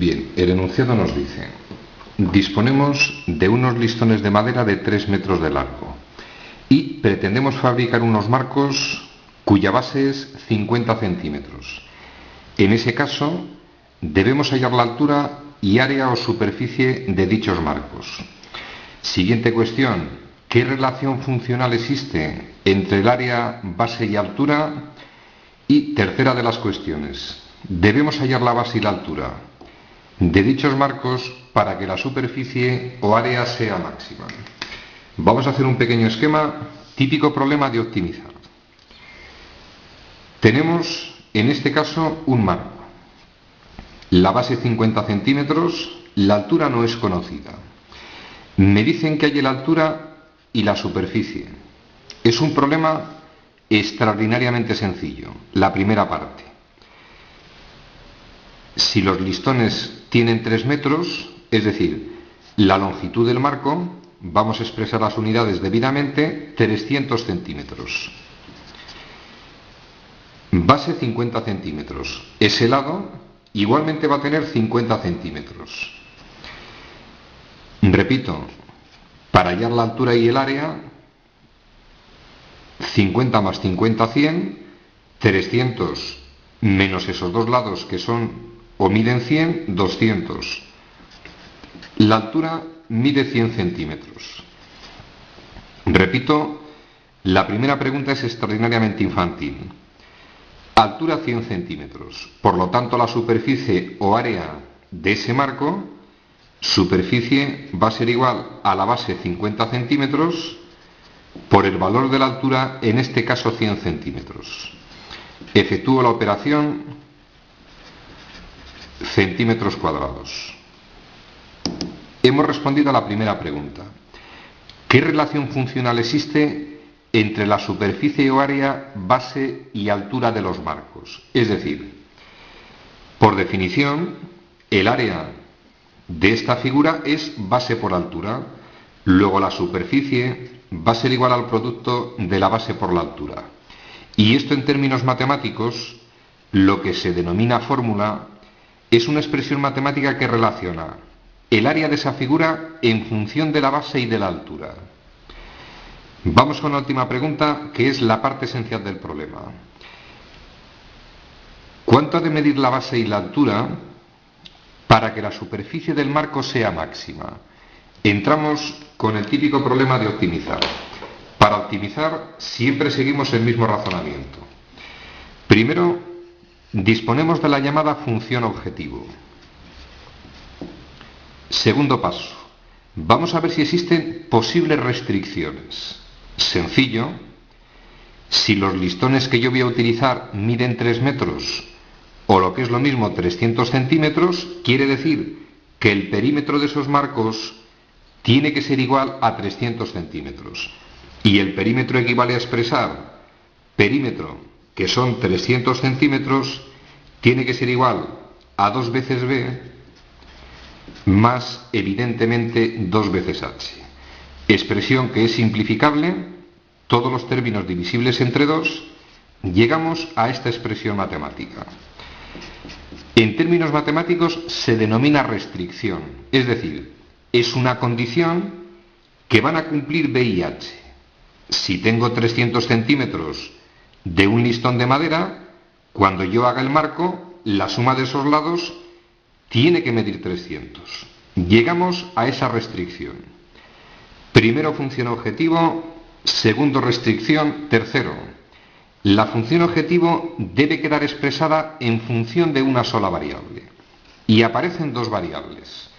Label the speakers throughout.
Speaker 1: Bien, el enunciado nos dice: disponemos de unos listones de madera de 3 metros de largo y pretendemos fabricar unos marcos cuya base es 50 centímetros. En ese caso, debemos hallar la altura y área o superficie de dichos marcos. Siguiente cuestión: ¿qué relación funcional existe entre el área, base y altura? Y tercera de las cuestiones: debemos hallar la base y la altura de dichos marcos para que la superficie o área sea máxima. Vamos a hacer un pequeño esquema, típico problema de optimizar. Tenemos, en este caso, un marco. La base 50 centímetros, la altura no es conocida. Me dicen que hay la altura y la superficie. Es un problema extraordinariamente sencillo, la primera parte. Si los listones tienen 3 metros, es decir, la longitud del marco, vamos a expresar las unidades debidamente: 300 centímetros. Base 50 centímetros. Ese lado igualmente va a tener 50 centímetros. Repito, para hallar la altura y el área, 50 más 50, 100, 300 menos esos dos lados que son o miden 100, 200. La altura mide 100 centímetros. Repito, la primera pregunta es extraordinariamente infantil. Altura 100 centímetros. Por lo tanto, la superficie o área de ese marco, superficie, va a ser igual a la base 50 centímetros por el valor de la altura, en este caso 100 centímetros. Efectúo la operación centímetros cuadrados. Hemos respondido a la primera pregunta. ¿Qué relación funcional existe entre la superficie o área, base y altura de los marcos? Es decir, por definición, el área de esta figura es base por altura. Luego la superficie va a ser igual al producto de la base por la altura. Y esto, en términos matemáticos, lo que se denomina fórmula, es una expresión matemática que relaciona el área de esa figura en función de la base y de la altura. Vamos con la última pregunta, que es la parte esencial del problema. ¿Cuánto ha de medir la base y la altura para que la superficie del marco sea máxima? Entramos con el típico problema de optimizar. Para optimizar siempre seguimos el mismo razonamiento. Primero, disponemos de la llamada función objetivo. Segundo paso, vamos a ver si existen posibles restricciones. Sencillo: si los listones que yo voy a utilizar miden 3 metros, o lo que es lo mismo 300 centímetros, quiere decir que el perímetro de esos marcos tiene que ser igual a 300 centímetros. Y el perímetro equivale a expresar perímetro, que son 300 centímetros, tiene que ser igual a 2 veces b más, evidentemente, 2 veces h. Expresión que es simplificable, todos los términos divisibles entre 2, llegamos a esta expresión matemática. En términos matemáticos se denomina restricción, es decir, es una condición que van a cumplir b y h. Si tengo 300 centímetros de un listón de madera, cuando yo haga el marco, la suma de esos lados tiene que medir 300. Llegamos a esa restricción. Primero, función objetivo. Segundo, restricción. Tercero, la función objetivo debe quedar expresada en función de una sola variable. Y aparecen dos variables.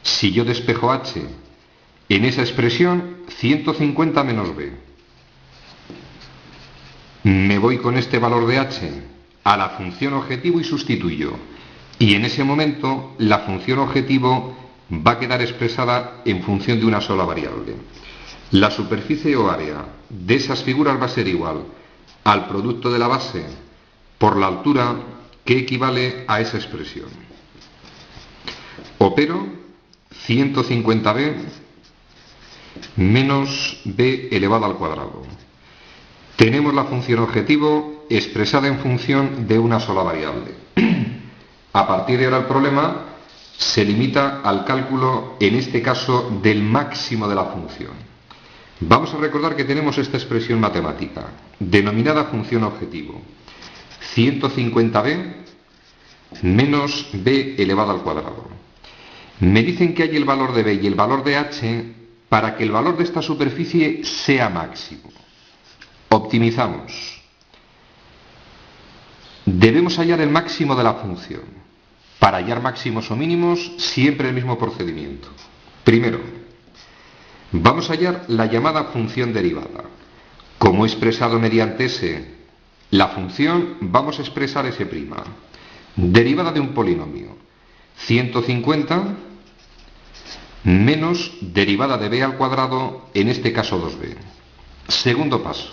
Speaker 1: Si yo despejo h en esa expresión, 150 menos b. Me voy con este valor de h a la función objetivo y sustituyo. Y en ese momento la función objetivo va a quedar expresada en función de una sola variable. La superficie o área de esas figuras va a ser igual al producto de la base por la altura, que equivale a esa expresión. Opero 150b menos b elevado al cuadrado. Tenemos la función objetivo expresada en función de una sola variable. A partir de ahora el problema se limita al cálculo, en este caso, del máximo de la función. Vamos a recordar que tenemos esta expresión matemática, denominada función objetivo. 150b menos b elevado al cuadrado. Me dicen que hay el valor de b y el valor de h para que el valor de esta superficie sea máximo. Optimizamos. Debemos hallar el máximo de la función. Para hallar máximos o mínimos, siempre el mismo procedimiento. Primero, vamos a hallar la llamada función derivada. Como he expresado mediante s la función, vamos a expresar s'. Derivada de un polinomio. 150 menos derivada de b al cuadrado, en este caso 2b. Segundo paso.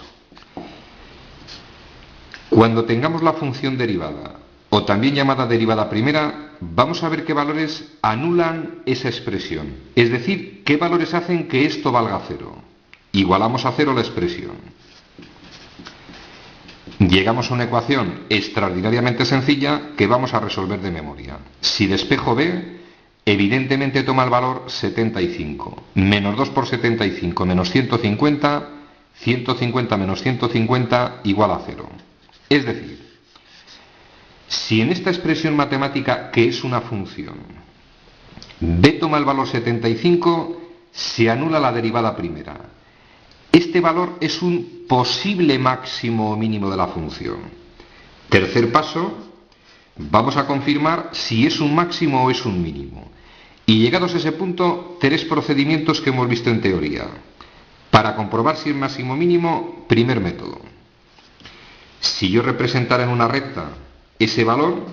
Speaker 1: Cuando tengamos la función derivada, o también llamada derivada primera, vamos a ver qué valores anulan esa expresión. Es decir, qué valores hacen que esto valga cero. Igualamos a cero la expresión. Llegamos a una ecuación extraordinariamente sencilla que vamos a resolver de memoria. Si despejo b, evidentemente toma el valor 75. Menos 2 por 75 menos 150, 150 menos 150 igual a 0. Es decir, si en esta expresión matemática, que es una función, b toma el valor 75, se anula la derivada primera. Este valor es un posible máximo o mínimo de la función. Tercer paso, vamos a confirmar si es un máximo o es un mínimo. Y llegados a ese punto, tres procedimientos que hemos visto en teoría. Para comprobar si es máximo o mínimo, primer método. Si yo representara en una recta ese valor,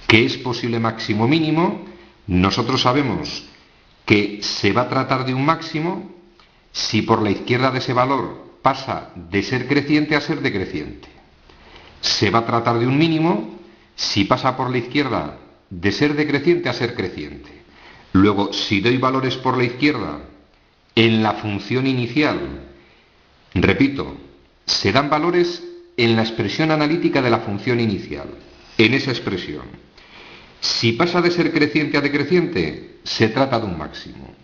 Speaker 1: que es posible máximo o mínimo, nosotros sabemos que se va a tratar de un máximo si por la izquierda de ese valor pasa de ser creciente a ser decreciente. Se va a tratar de un mínimo si pasa por la izquierda de ser decreciente a ser creciente. Luego, si doy valores por la izquierda en la función inicial, repito, se dan valores en la expresión analítica de la función inicial, en esa expresión. Si pasa de ser creciente a decreciente, se trata de un máximo.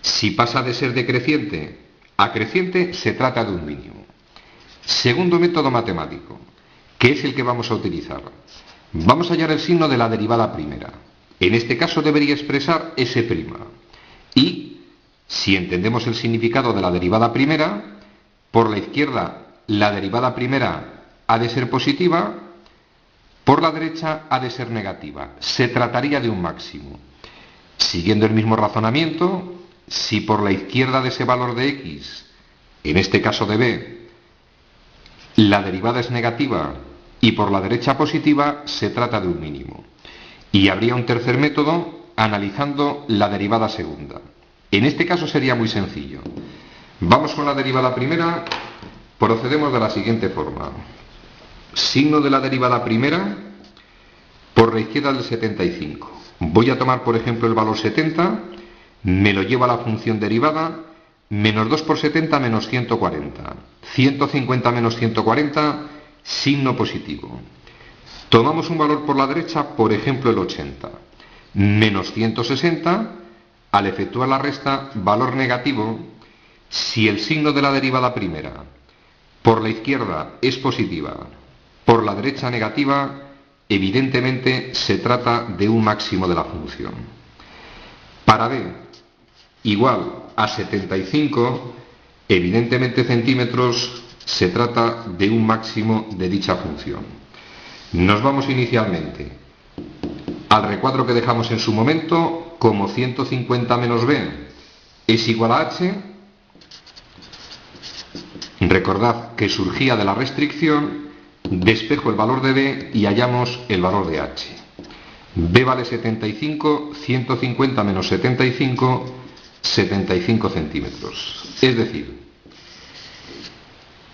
Speaker 1: Si pasa de ser decreciente a creciente, se trata de un mínimo. Segundo método matemático, que es el que vamos a utilizar. Vamos a hallar el signo de la derivada primera. En este caso debería expresar s'. Y, si entendemos el significado de la derivada primera, por la izquierda la derivada primera ha de ser positiva, por la derecha ha de ser negativa. Se trataría de un máximo. Siguiendo el mismo razonamiento, si por la izquierda de ese valor de x, en este caso de b, la derivada es negativa y por la derecha positiva, se trata de un mínimo. Y habría un tercer método analizando la derivada segunda. En este caso sería muy sencillo. Vamos con la derivada primera, procedemos de la siguiente forma. Signo de la derivada primera por la izquierda del 75. Voy a tomar, por ejemplo, el valor 70, me lo llevo a la función derivada, menos 2 por 70 menos 140. 150 menos 140, signo positivo. Tomamos un valor por la derecha, por ejemplo el 80. Menos 160, al efectuar la resta, valor negativo. Si el signo de la derivada primera por la izquierda es positiva, por la derecha negativa, evidentemente se trata de un máximo de la función. Para b igual a 75, evidentemente centímetros, se trata de un máximo de dicha función. Nos vamos inicialmente al recuadro que dejamos en su momento, como 150 menos b es igual a h. Recordad que surgía de la restricción, despejo el valor de b y hallamos el valor de h. b vale 75, 150 menos 75, 75 centímetros. Es decir,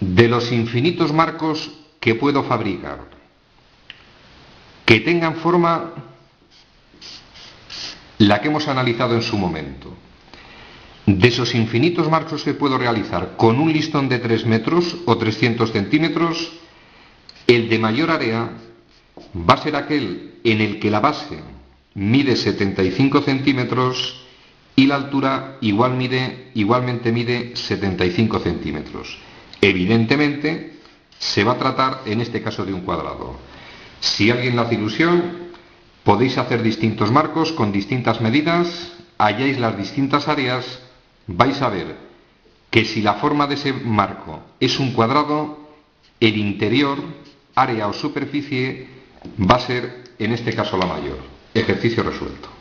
Speaker 1: de los infinitos marcos que puedo fabricar, que tengan forma la que hemos analizado en su momento, de esos infinitos marcos que puedo realizar con un listón de 3 metros o 300 centímetros, el de mayor área va a ser aquel en el que la base mide 75 centímetros y la altura igualmente mide 75 centímetros. Evidentemente, se va a tratar en este caso de un cuadrado. Si a alguien le hace ilusión, podéis hacer distintos marcos con distintas medidas, halláis las distintas áreas, vais a ver que si la forma de ese marco es un cuadrado, el interior, área o superficie, va a ser en este caso la mayor. Ejercicio resuelto.